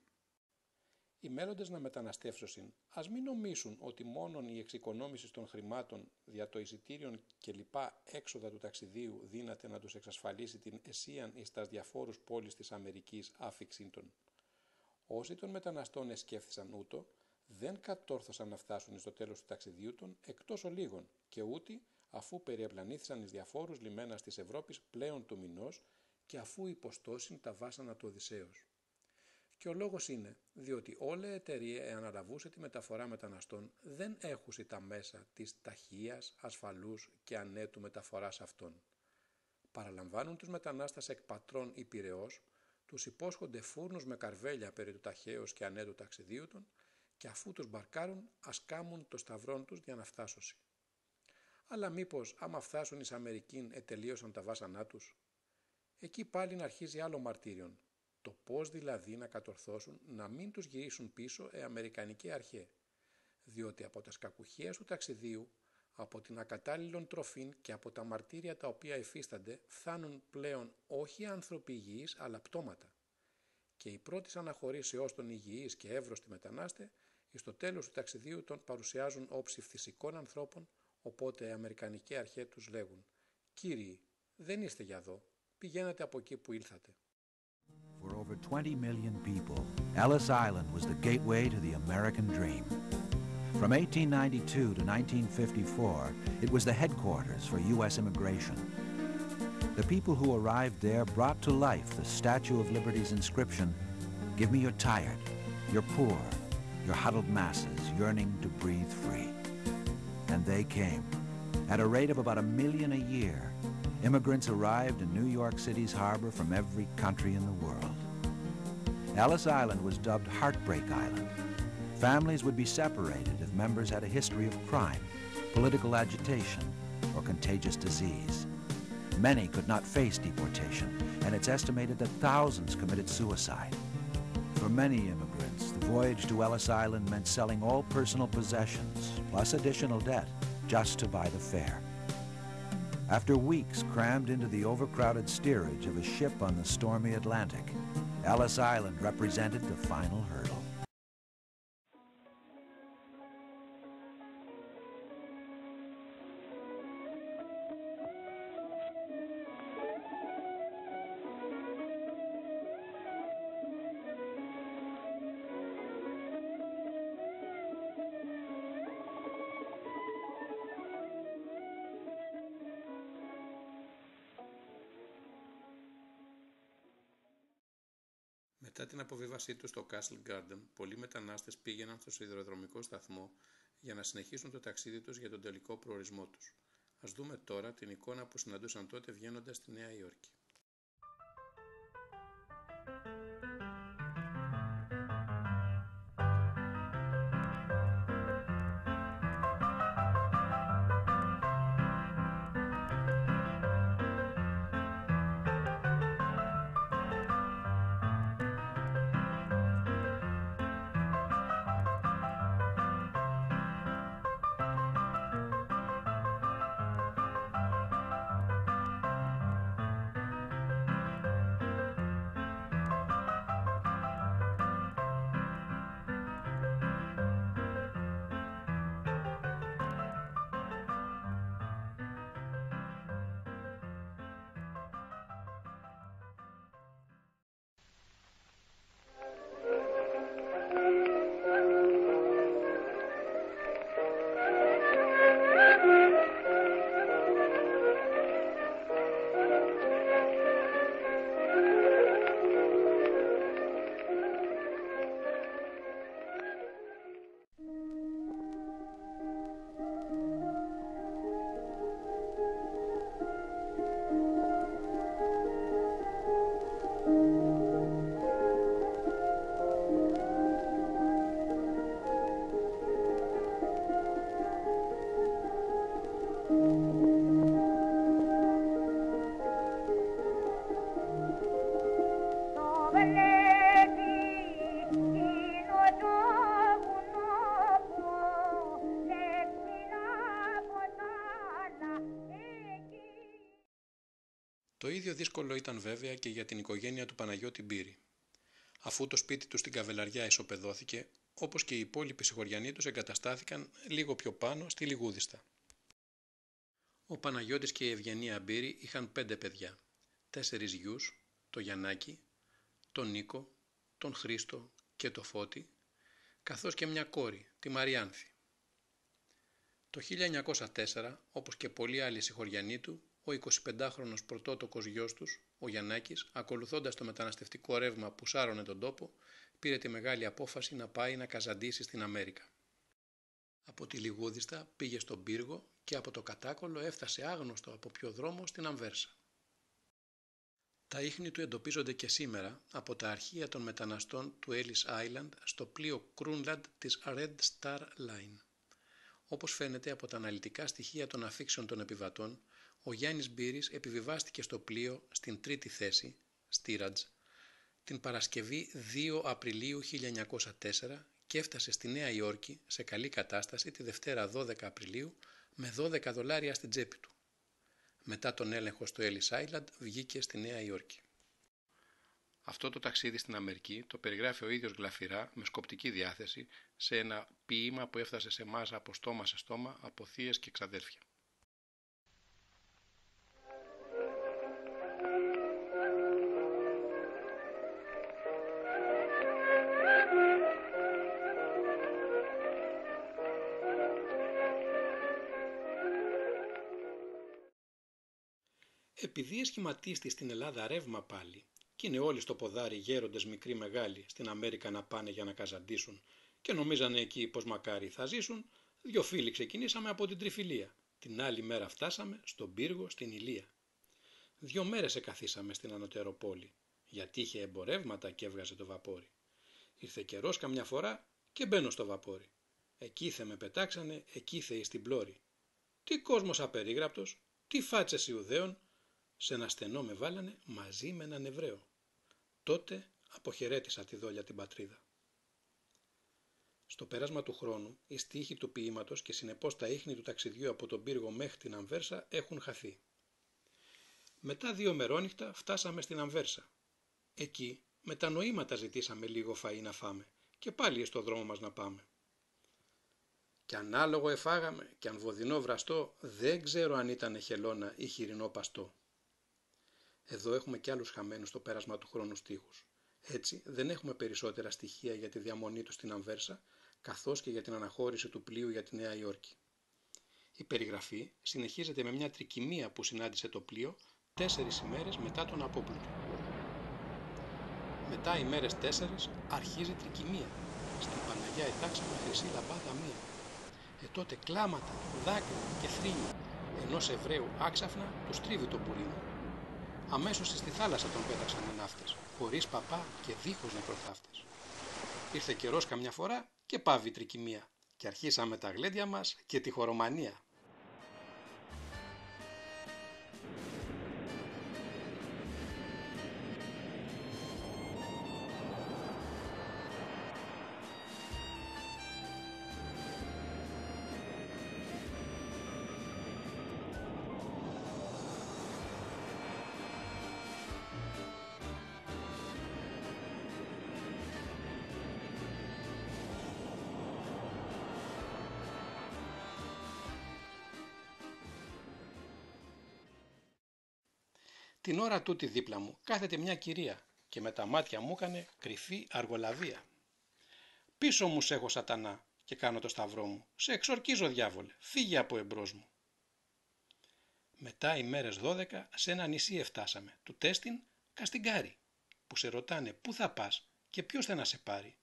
Οι μέλλοντες να μεταναστεύσωσιν, ας μην νομίσουν ότι μόνον η εξοικονόμηση των χρημάτων δια το εισιτήριον και λοιπά έξοδα του ταξιδίου δύναται να τους εξασφαλίσει την εσίαν εις τας διαφόρους πόλεις της Αμερικής άφιξήν των. Όσοι των μεταναστών εσκέφθησαν ούτω, δεν κατόρθωσαν να φτάσουν στο τέλος του ταξιδίου των εκτός ολίγων και ούτι αφού περιεπλανήθησαν εις διαφόρους λιμένας της Ευρώπης πλέον του μηνός και αφού υποστώσιν τα βάσανα του Οδυσσέως. Και ο λόγος είναι διότι όλη εταιρεία αναλαβούσε τη μεταφορά μεταναστών δεν έχουσι τα μέσα της ταχείας, ασφαλούς και ανέτου μεταφοράς αυτών. Παραλαμβάνουν τους μετανάστες εκ πατρών ή Πειραιώς, τους υπόσχονται φούρνους με καρβέλια περί του ταχαίως και ανέτου ταξιδίου των και αφού τους μπαρκάρουν ας κάμουν το σταυρόν τους για να φτάσωσι. Αλλά μήπως άμα φτάσουν εις Αμερικήν ετελείωσαν τα βάσανά τους. Εκεί πάλι να αρχίζει άλλο μαρτύριον. Το πώς δηλαδή να κατορθώσουν να μην τους γυρίσουν πίσω αμερικανική αρχέ. Διότι από τα σκακουχίας του ταξιδίου, από την ακατάλληλον τροφήν και από τα μαρτύρια τα οποία υφίστανται φτάνουν πλέον όχι άνθρωποι υγιείς αλλά πτώματα. Και η πρώτη αναχωρήσεώς των υγιείς και εύρωστοι μετανάστε εις το τέλος του ταξιδίου τον παρουσιάζουν όψη φυσικών ανθρώπων, οπότε οι αμερικανικοί αρχέ τους λέγουν «Κύριοι, δεν είστε για εδώ, πηγαίνετε από εκεί που ήλθατε». For over 20 million people, Ellis Island was the gateway to the American dream. From 1892 to 1954, it was the headquarters for U.S. immigration. The people who arrived there brought to life the Statue of Liberty's inscription, "Give me your tired, your poor, your huddled masses yearning to breathe free." And they came, At a rate of about 1 million a year, immigrants arrived in New York City's harbor from every country in the world. Ellis Island was dubbed Heartbreak Island. Families would be separated if members had a history of crime, political agitation, or contagious disease. Many could not face deportation, and it's estimated that thousands committed suicide. For many immigrants, the voyage to Ellis Island meant selling all personal possessions, plus additional debt, just to buy the fare. After weeks crammed into the overcrowded steerage of a ship on the stormy Atlantic, Ellis Island represented the final hurdle. Μετά την αποβίβασή του στο Castle Garden, πολλοί μετανάστες πήγαιναν στο σιδηροδρομικό σταθμό για να συνεχίσουν το ταξίδι τους για τον τελικό προορισμό τους. Ας δούμε τώρα την εικόνα που συναντούσαν τότε βγαίνοντας στη Νέα Υόρκη. Το ίδιο δύσκολο ήταν βέβαια και για την οικογένεια του Παναγιώτη Μπύρη. Αφού το σπίτι του στην Καβελαριά ισοπεδώθηκε, όπως και οι υπόλοιποι συγχωριανοί τους εγκαταστάθηκαν λίγο πιο πάνω στη Λιγούδιστα. Ο Παναγιώτης και η Ευγενία Μπύρη είχαν 5 παιδιά, 4 γιους, το Γιαννάκη, τον Νίκο, τον Χρήστο και το Φώτη, καθώς και μια κόρη, τη Μαριάνθη. Το 1904, όπως και πολλοί άλλοι συγχωριανοί του, ο 25χρονος πρωτότοκος γιος τους, ο Γιαννάκης, ακολουθώντας το μεταναστευτικό ρεύμα που σάρωνε τον τόπο, πήρε τη μεγάλη απόφαση να πάει να καζαντήσει στην Αμέρικα. Από τη Λιγούδιστα πήγε στον Πύργο και από το Κατάκολο έφτασε άγνωστο από ποιο δρόμο στην Αμβέρσα. Τα ίχνη του εντοπίζονται και σήμερα από τα αρχεία των μεταναστών του Ellis Island στο πλοίο Kroonland της Red Star Line. Όπως φαίνεται από τα αναλυτικά στοιχεία των αφίξεων των επιβατών, ο Γιάννης Μπύρης επιβιβάστηκε στο πλοίο στην 3η θέση, Στίρατζ, την Παρασκευή 2 Απριλίου 1904 και έφτασε στη Νέα Υόρκη σε καλή κατάσταση τη Δευτέρα 12 Απριλίου με $12 στην τσέπη του. Μετά τον έλεγχο στο Ellis Island βγήκε στη Νέα Υόρκη. Αυτό το ταξίδι στην Αμερική το περιγράφει ο ίδιος γλαφυρά με σκοπτική διάθεση σε ένα ποίημα που έφτασε σε εμάς από στόμα σε στόμα από θείες και ξαδέρφια. Επειδή εσχηματίστη στην Ελλάδα ρεύμα πάλι, κι είναι όλοι στο ποδάρι γέροντες μικροί μεγάλοι στην Αμέρικα να πάνε για να καζαντήσουν και νομίζανε εκεί πως μακάρι θα ζήσουν, 2 φίλοι ξεκινήσαμε από την Τριφυλία, Την άλλη μέρα φτάσαμε στον πύργο στην Ηλία. 2 μέρες εκαθίσαμε στην ανωτέρω πόλη, γιατί είχε εμπορεύματα και έβγαζε το βαπόρι. Ήρθε καιρός καμιά φορά και μπαίνω στο βαπόρι. Εκείθε με πετάξανε, εκείθε εις την πλώρη. Τι κόσμος απερίγραπτος, τι φάτσες Ιουδαίων, σε ένα στενό με βάλανε μαζί με έναν Εβραίο. Τότε αποχαιρέτησα τη δόλια την πατρίδα. Στο πέρασμα του χρόνου, οι στίχοι του ποίηματος και συνεπώς τα ίχνη του ταξιδιού από τον πύργο μέχρι την Αμβέρσα έχουν χαθεί. Μετά 2 μερόνυχτα φτάσαμε στην Αμβέρσα. Εκεί με τα νοήματα ζητήσαμε λίγο φαΐ να φάμε και πάλι στο δρόμο μας να πάμε. Κι ανάλογο εφάγαμε κι αν βοδινό βραστό, δεν ξέρω αν ήταν χελώνα ή χοιρινό παστό. Εδώ έχουμε κι άλλους χαμένους στο πέρασμα του χρόνου στίχους. Έτσι δεν έχουμε περισσότερα στοιχεία για τη διαμονή του στην Αμβέρσα, καθώς και για την αναχώρηση του πλοίου για τη Νέα Υόρκη. Η περιγραφή συνεχίζεται με μια τρικυμία που συνάντησε το πλοίο 4 ημέρες μετά τον απόπλουτο. Μετά ημέρες 4 αρχίζει τρικυμία. Στην Παναγιά ετάξαμε χρυσή λαμπάδα μία. Τότε κλάματα, δάκρυα και θρήνη, ενός Εβραίου άξαφνα του τρίβει το μπουρίνι. Αμέσως στη θάλασσα τον πέταξαν οι ναύτες, χωρίς παπά και δίχως νεκροθάφτες. Ήρθε καιρός καμιά φορά και πάβει η τρικυμία και αρχίσαμε τα γλέντια μας και τη χορομανία. Την ώρα τούτη δίπλα μου κάθεται μια κυρία και με τα μάτια μου έκανε κρυφή αργολαβία. Πίσω μου σ' έχω σατανά και κάνω το σταυρό μου. Σε εξορκίζω διάβολε, φύγε από εμπρός μου. Μετά ημέρες 12 σε ένα νησί εφτάσαμε, του Τέστην Καστιγκάρη, που σε ρωτάνε πού θα πας και ποιος θα να σε πάρει.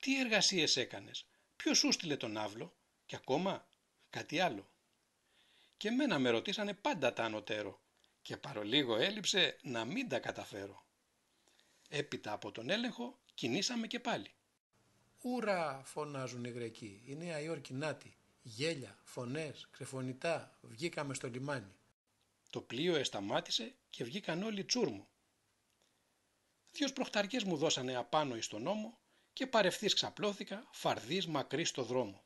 Τι εργασίες έκανες, ποιος σου στείλε τον άβλο και ακόμα κάτι άλλο. Και μένα με ρωτήσανε πάντα τα ανωτέρω και παρολίγο έλειψε να μην τα καταφέρω. Έπειτα από τον έλεγχο κινήσαμε και πάλι. «Ουρά!» φωνάζουν οι Γρεκοί. «Η Νέα Υόρκη νάτι. Γέλια, φωνές, ξεφωνητά. Βγήκαμε στο λιμάνι». Το πλοίο εσταμάτησε και βγήκαν όλοι τσούρμου. 2 σπροχταριές μου δώσανε απάνω εις τον ώμο και παρευθύς ξαπλώθηκα φαρδής μακρύ στο δρόμο.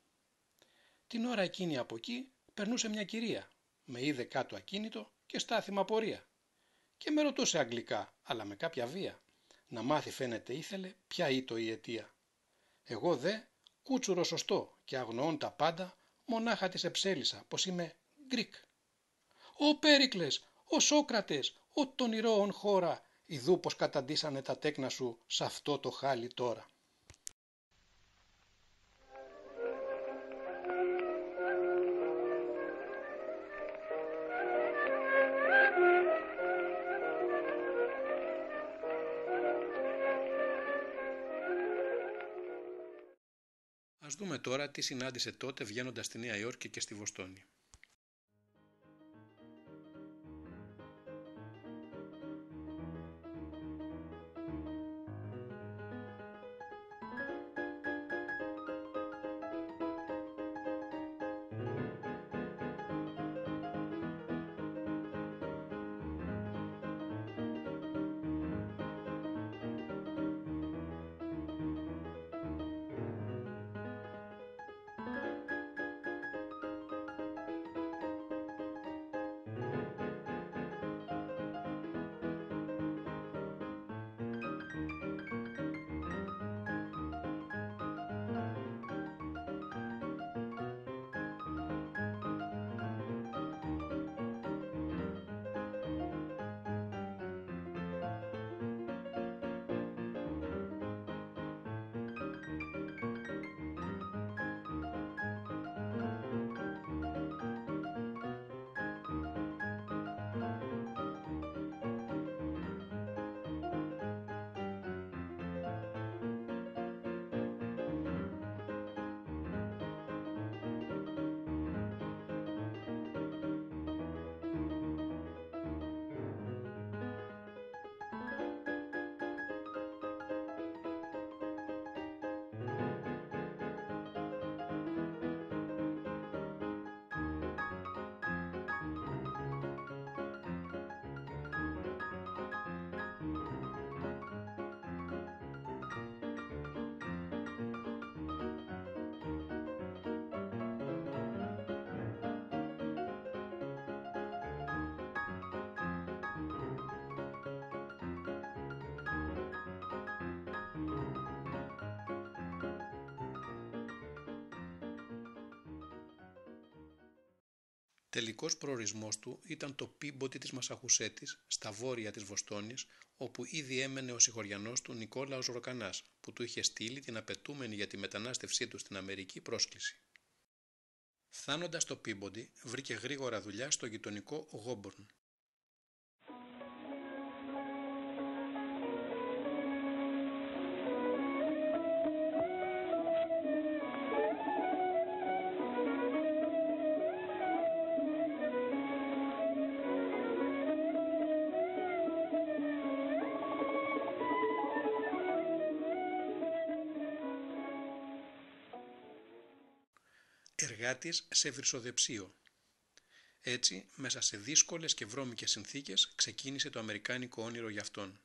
Την ώρα εκείνη από εκεί περνούσε μια κυρία. Με είδε κάτω ακίνητο και στάθη με απορία. Και με ρωτούσε αγγλικά, αλλά με κάποια βία. Να μάθει φαίνεται ήθελε ποια ήτο η αιτία. Εγώ δε, κούτσουρο σωστό και αγνοών τα πάντα, μονάχα της εψέλισα πως είμαι Γκρικ. «Ο Πέρικλες, ο Σόκρατες, ο των ηρώων χώρα, ειδού πως καταντήσανε τα τέκνα σου σ' αυτό το χάλι τώρα». Ας δούμε τώρα τι συνάντησε τότε βγαίνοντας στη Νέα Υόρκη και στη Βοστόνη. Τελικός προορισμός του ήταν το Πίμποντι της Μασαχουσέτης, στα βόρεια της Βοστόνης, όπου ήδη έμενε ο συγχωριανός του Νικόλαος Ροκανάς, που του είχε στείλει την απαιτούμενη για τη μετανάστευσή του στην Αμερική πρόσκληση. Φτάνοντας στο Πίμποντι, βρήκε γρήγορα δουλειά στο γειτονικό Γόμπορν. Εργάτης σε βρυσοδεψείο. Έτσι, μέσα σε δύσκολες και βρώμικες συνθήκες, ξεκίνησε το αμερικάνικο όνειρο για αυτόν.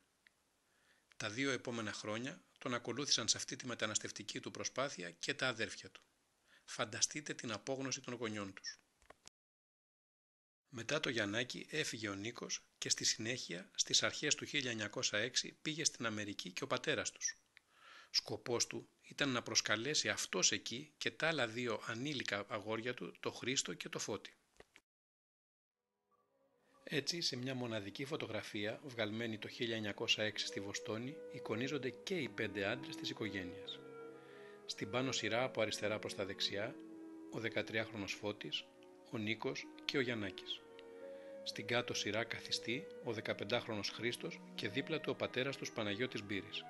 Τα 2 επόμενα χρόνια τον ακολούθησαν σε αυτή τη μεταναστευτική του προσπάθεια και τα αδέρφια του. Φανταστείτε την απόγνωση των γονιών τους. Μετά το Γιαννάκη έφυγε ο Νίκος και στη συνέχεια, στις αρχές του 1906, πήγε στην Αμερική και ο πατέρας τους. Σκοπός του ήταν να προσκαλέσει αυτός εκεί και τα άλλα 2 ανήλικα αγόρια του, το Χρήστο και το Φώτη. Έτσι, σε μια μοναδική φωτογραφία, βγαλμένη το 1906 στη Βοστόνη, εικονίζονται και οι 5 άντρες της οικογένειας. Στην πάνω σειρά από αριστερά προς τα δεξιά, ο 13χρονος Φώτης, ο Νίκος και ο Γιαννάκης. Στην κάτω σειρά καθιστή, ο 15χρονος Χρήστος και δίπλα του ο πατέρας τους Παναγιώτης Μπύρης.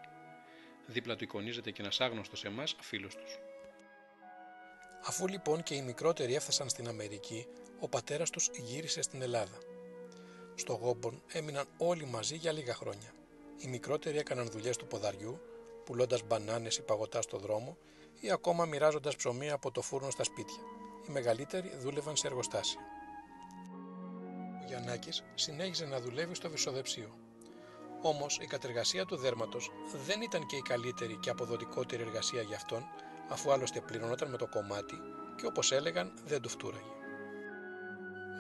Δίπλα του εικονίζεται και ένας άγνωστος σε εμάς φίλος τους. Αφού λοιπόν και οι μικρότεροι έφτασαν στην Αμερική, ο πατέρας τους γύρισε στην Ελλάδα. Στο Γόμπορν έμειναν όλοι μαζί για λίγα χρόνια. Οι μικρότεροι έκαναν δουλειές του ποδαριού, πουλώντας μπανάνες ή παγωτά στο δρόμο ή ακόμα μοιράζοντας ψωμί από το φούρνο στα σπίτια. Οι μεγαλύτεροι δούλευαν σε εργοστάσια. Ο Γιαννάκης συνέχιζε να δουλεύει στο βρυσοδεψείο. Όμως η κατεργασία του δέρματος δεν ήταν και η καλύτερη και αποδοτικότερη εργασία για αυτόν, αφού άλλωστε πληρωνόταν με το κομμάτι και όπως έλεγαν δεν του φτούραγε.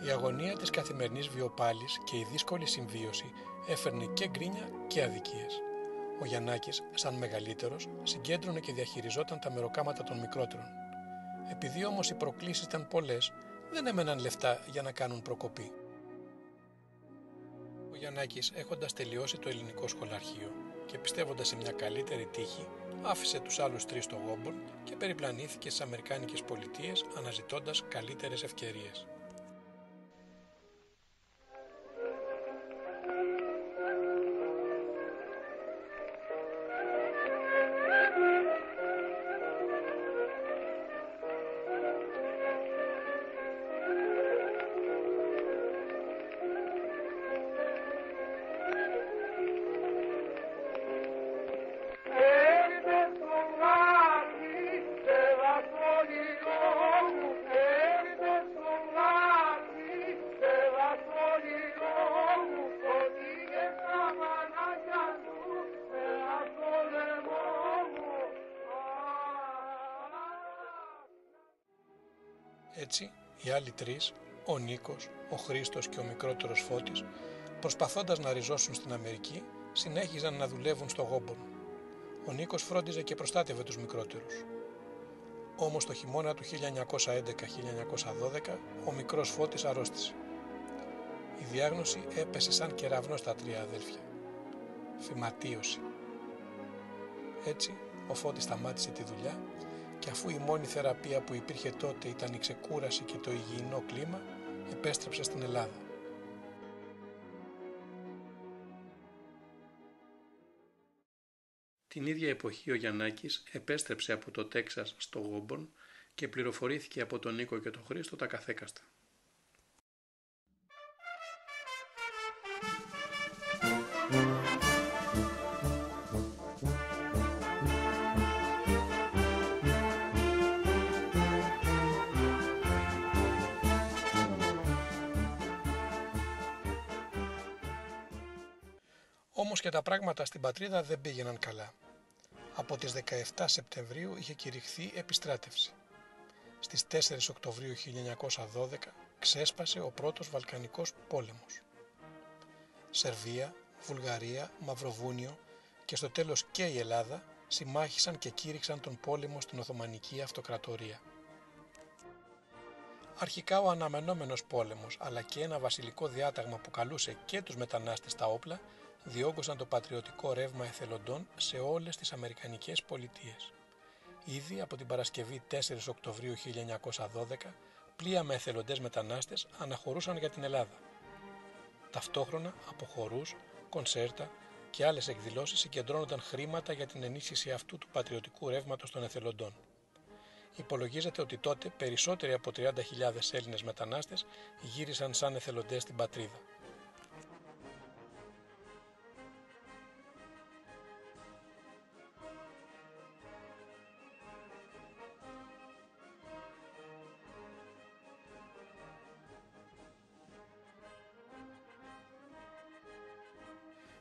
Η αγωνία της καθημερινής βιοπάλης και η δύσκολη συμβίωση έφερνε και γκρίνια και αδικίες. Ο Γιαννάκης, σαν μεγαλύτερος, συγκέντρωνε και διαχειριζόταν τα μεροκάματα των μικρότερων. Επειδή όμως οι προκλήσεις ήταν πολλές, δεν έμεναν λεφτά για να κάνουν προκοπή. Ο Γιαννάκης, έχοντας τελειώσει το ελληνικό σχολαρχείο και πιστεύοντας σε μια καλύτερη τύχη, άφησε τους άλλους 3 στο Γόμπορν και περιπλανήθηκε στις Αμερικάνικες πολιτείες αναζητώντας καλύτερες ευκαιρίες. Έτσι, οι άλλοι 3, ο Νίκος, ο Χρήστος και ο μικρότερος Φώτης, προσπαθώντας να ριζώσουν στην Αμερική, συνέχιζαν να δουλεύουν στο Γόμπορν. Ο Νίκος φρόντιζε και προστάτευε τους μικρότερους. Όμως το χειμώνα του 1911-1912, ο μικρός Φώτης αρρώστησε. Η διάγνωση έπεσε σαν κεραυνό στα 3 αδέλφια. Φυματίωση. Έτσι, ο Φώτης σταμάτησε τη δουλειά και αφού η μόνη θεραπεία που υπήρχε τότε ήταν η ξεκούραση και το υγιεινό κλίμα, επέστρεψε στην Ελλάδα. Την ίδια εποχή ο Γιαννάκης επέστρεψε από το Τέξας στο Γόμπορν και πληροφορήθηκε από τον Νίκο και τον Χρήστο τα καθέκαστα. Όμως και τα πράγματα στην πατρίδα δεν πήγαιναν καλά. Από τις 17 Σεπτεμβρίου είχε κηρυχθεί επιστράτευση. Στις 4 Οκτωβρίου 1912 ξέσπασε ο πρώτος Βαλκανικός πόλεμος. Σερβία, Βουλγαρία, Μαυροβούνιο και στο τέλος και η Ελλάδα συμμάχησαν και κήρυξαν τον πόλεμο στην Οθωμανική Αυτοκρατορία. Αρχικά ο αναμενόμενος πόλεμος αλλά και ένα βασιλικό διάταγμα που καλούσε και τους μετανάστες στα όπλα διόγκωσαν το πατριωτικό ρεύμα εθελοντών σε όλες τις Αμερικανικές πολιτείες. Ήδη από την Παρασκευή 4 Οκτωβρίου 1912 πλοία με εθελοντές μετανάστες αναχωρούσαν για την Ελλάδα. Ταυτόχρονα από χορούς, κονσέρτα και άλλες εκδηλώσεις συγκεντρώνονταν χρήματα για την ενίσχυση αυτού του πατριωτικού ρεύματος των εθελοντών. Υπολογίζεται ότι τότε περισσότεροι από 30.000 Έλληνες μετανάστες γύρισαν σαν εθελοντές στην πατρίδα.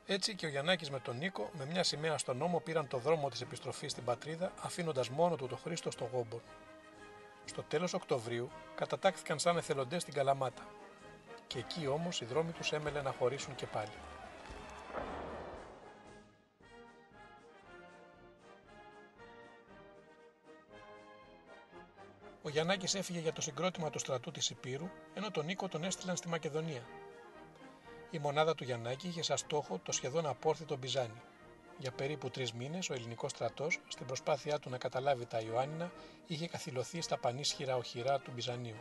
Έτσι και ο Γιαννάκης με τον Νίκο, με μια σημαία στον ώμο, πήραν το δρόμο της επιστροφής στην πατρίδα, αφήνοντας μόνο του τον Χρήστο στο Γόμπορ. Στο τέλος Οκτωβρίου κατατάχθηκαν σαν εθελοντές στην Καλαμάτα. Και εκεί όμως οι δρόμοι τους έμελε να χωρίσουν και πάλι. Ο Γιαννάκης έφυγε για το συγκρότημα του στρατού της Ηπείρου, ενώ τον Νίκο τον έστειλαν στη Μακεδονία. Η μονάδα του Γιαννάκη είχε σαν στόχο το σχεδόν απόρθητο Μπιζάνι. Για περίπου 3 μήνες ο ελληνικός στρατός, στην προσπάθειά του να καταλάβει τα Ιωάννινα, είχε καθυλωθεί στα πανίσχυρα οχυρά του Μπιζανίου.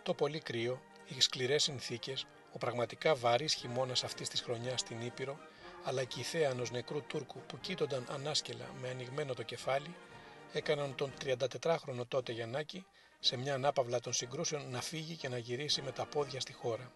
Το πολύ κρύο, οι σκληρές συνθήκες, ο πραγματικά βαρύς χειμώνας αυτής της χρονιάς στην Ήπειρο, αλλά και η θέα ενός νεκρού Τούρκου που κοίτονταν ανάσκελα με ανοιγμένο το κεφάλι, έκαναν τον 34χρονο τότε Γιαννάκη σε μια ανάπαυλα των συγκρούσεων να φύγει και να γυρίσει με τα πόδια στη χώρα.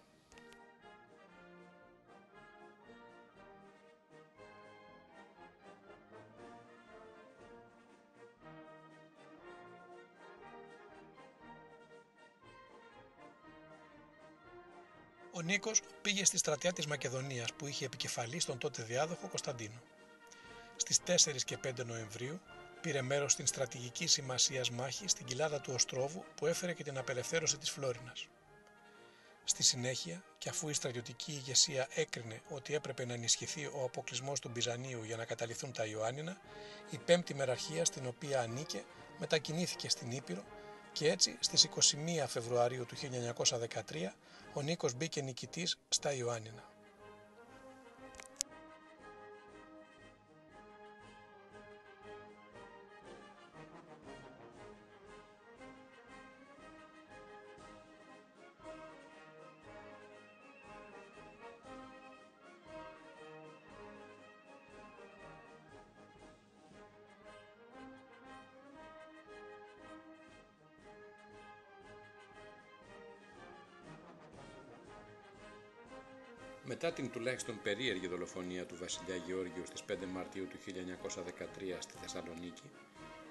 Ο Νίκος πήγε στη στρατιά της Μακεδονίας που είχε επικεφαλή στον τότε διάδοχο Κωνσταντίνο. Στις 4 και 5 Νοεμβρίου πήρε μέρος στην στρατηγική σημασίας μάχη στην κοιλάδα του Οστρόβου που έφερε και την απελευθέρωση της Φλόρινας. Στη συνέχεια, και αφού η στρατιωτική ηγεσία έκρινε ότι έπρεπε να ενισχυθεί ο αποκλεισμός του Μπιζανίου για να καταλυθούν τα Ιωάννινα, η 5η Μεραρχία, στην οποία ανήκε, μετακινήθηκε στην Ήπειρο και έτσι στις 21 Φεβρουαρίου του 1913 ο Νίκος μπήκε νικητής στα Ιωάννινα. Μετά την τουλάχιστον περίεργη δολοφονία του βασιλιά Γεώργιου στις 5 Μαρτίου του 1913 στη Θεσσαλονίκη,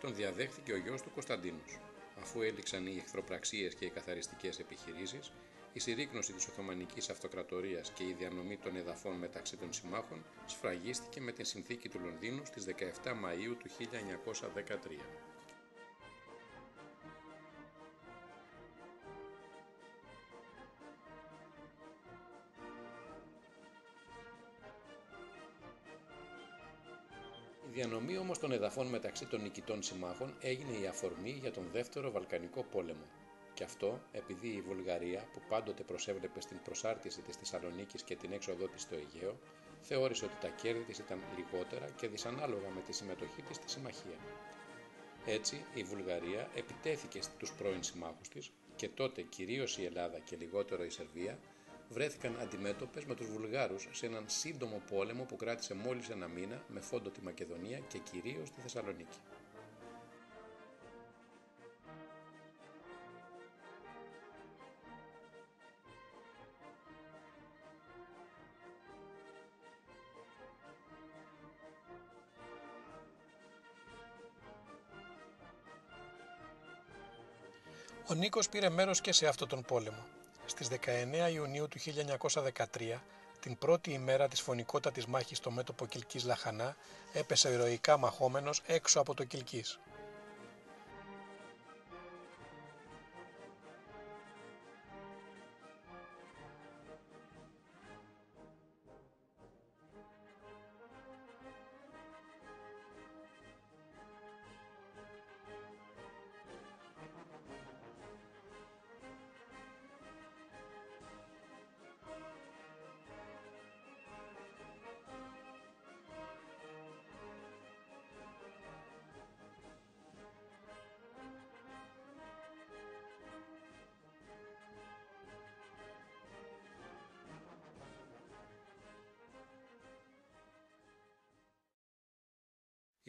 τον διαδέχθηκε ο γιος του Κωνσταντίνος. Αφού έληξαν οι εχθροπραξίες και οι καθαριστικές επιχειρήσεις, η συρρίκνωση της Οθωμανικής Αυτοκρατορίας και η διανομή των εδαφών μεταξύ των συμμάχων σφραγίστηκε με την συνθήκη του Λονδίνου στις 17 Μαΐου του 1913. Η διανομή όμως των εδαφών μεταξύ των νικητών συμμάχων έγινε η αφορμή για τον Δεύτερο Βαλκανικό Πόλεμο. Και αυτό επειδή η Βουλγαρία, που πάντοτε προσέβλεπε στην προσάρτηση της Θεσσαλονίκης και την έξοδό της στο Αιγαίο, θεώρησε ότι τα κέρδη της ήταν λιγότερα και δυσανάλογα με τη συμμετοχή της στη συμμαχία. Έτσι, η Βουλγαρία επιτέθηκε στους πρώην συμμάχους της και τότε κυρίως η Ελλάδα και λιγότερο η Σερβία βρέθηκαν αντιμέτωπες με τους Βουλγάρους σε έναν σύντομο πόλεμο που κράτησε μόλις 1 μήνα με φόντο τη Μακεδονία και κυρίως τη Θεσσαλονίκη. Ο Νίκος πήρε μέρος και σε αυτόν τον πόλεμο. Στις 19 Ιουνίου του 1913, την πρώτη ημέρα της φωνικότατης μάχης στο μέτωπο Κιλκής Λαχανά, έπεσε ηρωικά μαχόμενος έξω από το Κιλκής.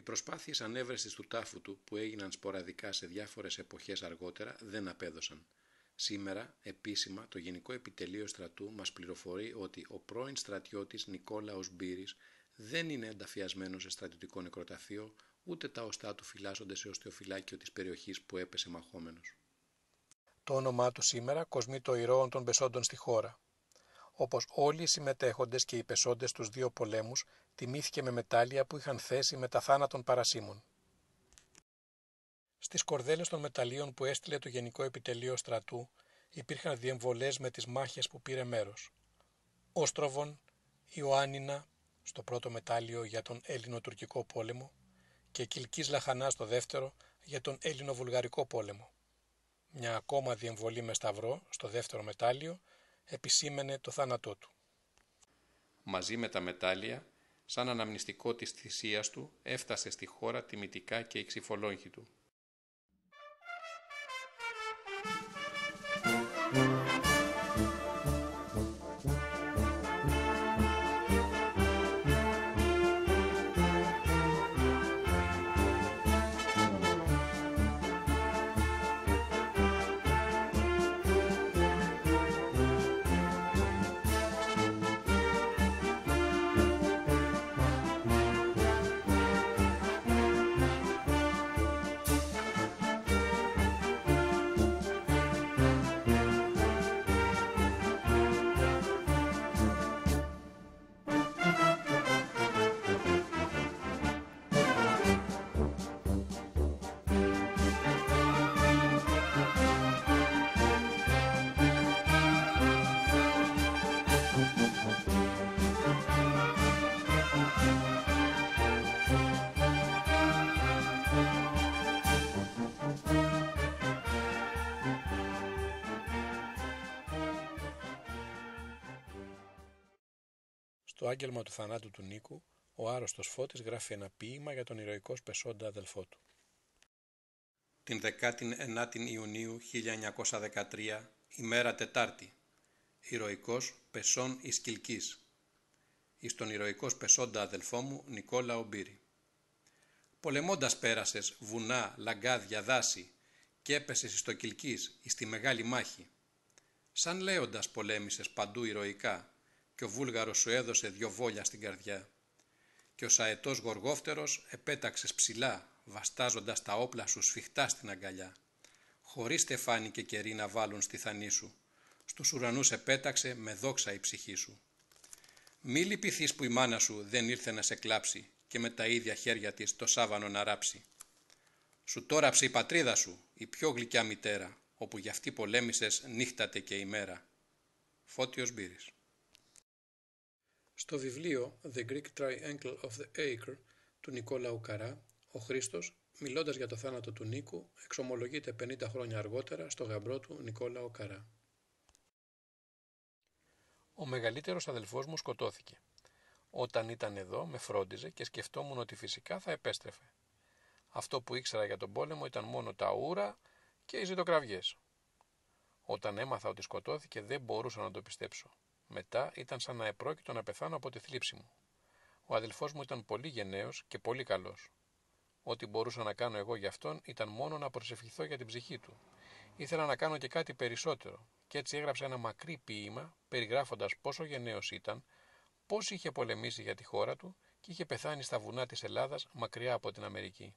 προσπάθειες ανέβρεσης του τάφου του που έγιναν σποραδικά σε διάφορες εποχές αργότερα δεν απέδωσαν. Σήμερα, επίσημα, το Γενικό Επιτελείο Στρατού μας πληροφορεί ότι ο πρώην στρατιώτης Νικόλαος Μπύρης δεν είναι ενταφιασμένος σε στρατιωτικό νεκροταφείο, ούτε τα οστά του φυλάσσονται σε οστεοφυλάκιο της περιοχής που έπεσε μαχόμενος. Το όνομά του σήμερα κοσμεί το ηρώων των πεσόντων στη χώρα. Όπως όλοι οι συμμετέχοντες και οι πεσόντες στους δύο πολέμους, τιμήθηκε με μετάλλια που είχαν θέση με τα θάνατον παρασίμων. Στις κορδέλες των μεταλλίων που έστειλε το Γενικό Επιτελείο Στρατού υπήρχαν διεμβολές με τις μάχες που πήρε μέρος. Όστροβον, Ιωάννινα στο πρώτο μετάλλιο για τον Έλληνο-Τουρκικό πόλεμο και Κιλκής Λαχανά στο δεύτερο για τον Έλληνο-Βουλγαρικό πόλεμο. Μια ακόμα διεμβολή με σταυρό στο δεύτερο μετάλλιο επισήμενε το θάνατό του. Μαζί με τα μετάλλια, σαν αναμνηστικό της θυσίας του, έφτασε στη χώρα τιμητικά και η ξυφολόγχη του. Στο άγγελμα του θανάτου του Νίκου, ο άρρωστος Φώτης γράφει ένα ποίημα για τον ηρωικό σπεσόντα αδελφό του. Την 19η Ιουνίου 1913, ημέρα Τετάρτη, ηρωικός Πεσόν εις Κιλκής, εις τον ηρωικό σπεσόντα αδελφό μου Νικόλαο Μπύρη. Πολεμώντας πέρασες βουνά, λαγκάδια, δάση και έπεσες εις το Κιλκής, εις τη μεγάλη μάχη. Σαν λέοντας πολέμησες παντού ηρωικά και ο Βούλγαρος σου έδωσε 2 βόλια στην καρδιά. Και ο σαετός Γοργόφτερος επέταξες ψηλά, βαστάζοντας τα όπλα σου σφιχτά στην αγκαλιά. Χωρίς στεφάνι και κερί να βάλουν στη θανή σου, στους ουρανούς επέταξε με δόξα η ψυχή σου. Μη λυπηθείς που η μάνα σου δεν ήρθε να σε κλάψει και με τα ίδια χέρια της το σάβανο να ράψει. Σου τόραψε η πατρίδα σου, η πιο γλυκιά μητέρα, όπου γι' αυτή πολέμησες νύχτατε και ημέρα. Φώτιος Μπύρης. Στο βιβλίο The Greek Triangle of the Acre του Νικόλαου Καρά, ο Χρήστος, μιλώντας για το θάνατο του Νίκου, εξομολογείται 50 χρόνια αργότερα στο γαμπρό του Νικόλαο Καρά. Ο μεγαλύτερος αδελφός μου σκοτώθηκε. Όταν ήταν εδώ με φρόντιζε και σκεφτόμουν ότι φυσικά θα επέστρεφε. Αυτό που ήξερα για τον πόλεμο ήταν μόνο τα ούρα και οι ζητοκραυγές. Όταν έμαθα ότι σκοτώθηκε δεν μπορούσα να το πιστέψω. Μετά ήταν σαν να επρόκειτο να πεθάνω από τη θλίψη μου. Ο αδελφός μου ήταν πολύ γενναίος και πολύ καλός. Ό,τι μπορούσα να κάνω εγώ για αυτόν ήταν μόνο να προσευχηθώ για την ψυχή του. Ήθελα να κάνω και κάτι περισσότερο και έτσι έγραψα ένα μακρύ ποίημα περιγράφοντας πόσο γενναίος ήταν, πώς είχε πολεμήσει για τη χώρα του και είχε πεθάνει στα βουνά της Ελλάδας μακριά από την Αμερική.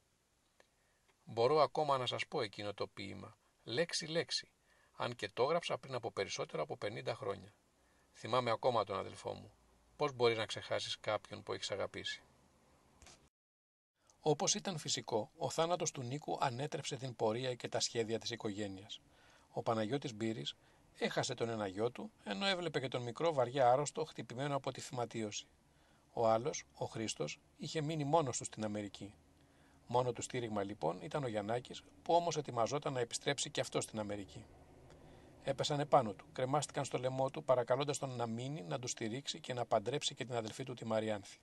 Μπορώ ακόμα να σας πω εκείνο το ποίημα, λέξη-λέξη, αν και το έγραψα πριν από περισσότερο από 50 χρόνια. Θυμάμαι ακόμα τον αδελφό μου. Πώς μπορεί να ξεχάσεις κάποιον που έχεις αγαπήσει? Όπως ήταν φυσικό, ο θάνατος του Νίκου ανέτρεψε την πορεία και τα σχέδια της οικογένειας. Ο Παναγιώτης Μπύρης έχασε τον ένα γιο του, ενώ έβλεπε και τον μικρό βαριά άρρωστο χτυπημένο από τη φυματίωση. Ο άλλος, ο Χρήστος, είχε μείνει μόνος του στην Αμερική. Μόνο του στήριγμα λοιπόν ήταν ο Γιαννάκης, που όμως ετοιμαζόταν να επιστρέψει και αυτό στην Αμερική. Έπεσαν επάνω του, κρεμάστηκαν στο λαιμό του, παρακαλώντας τον να μείνει, να του στηρίξει και να παντρέψει και την αδελφή του τη Μαριάνθη.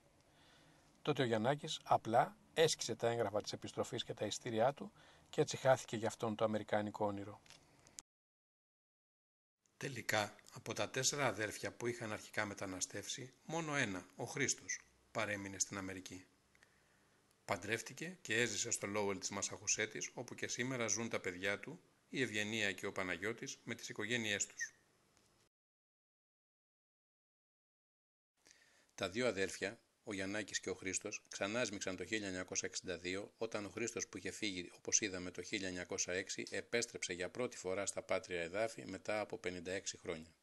Τότε ο Γιαννάκης απλά έσκησε τα έγγραφα της επιστροφής και τα ειστήριά του και έτσι χάθηκε για αυτόν το αμερικάνικο όνειρο. Τελικά, από τα 4 αδέρφια που είχαν αρχικά μεταναστεύσει, μόνο ένα, ο Χρήστος, παρέμεινε στην Αμερική. Παντρεύτηκε και έζησε στο Λόουελ της Μασαχουσέτης, όπου και σήμερα ζουν τα παιδιά του, η Ευγενία και ο Παναγιώτης, με τις οικογένειές τους. Τα δύο αδέρφια, ο Γιαννάκης και ο Χρήστος, ξανάσμιξαν το 1962, όταν ο Χρήστος, που είχε φύγει όπως είδαμε το 1906, επέστρεψε για πρώτη φορά στα πάτρια εδάφη μετά από 56 χρόνια.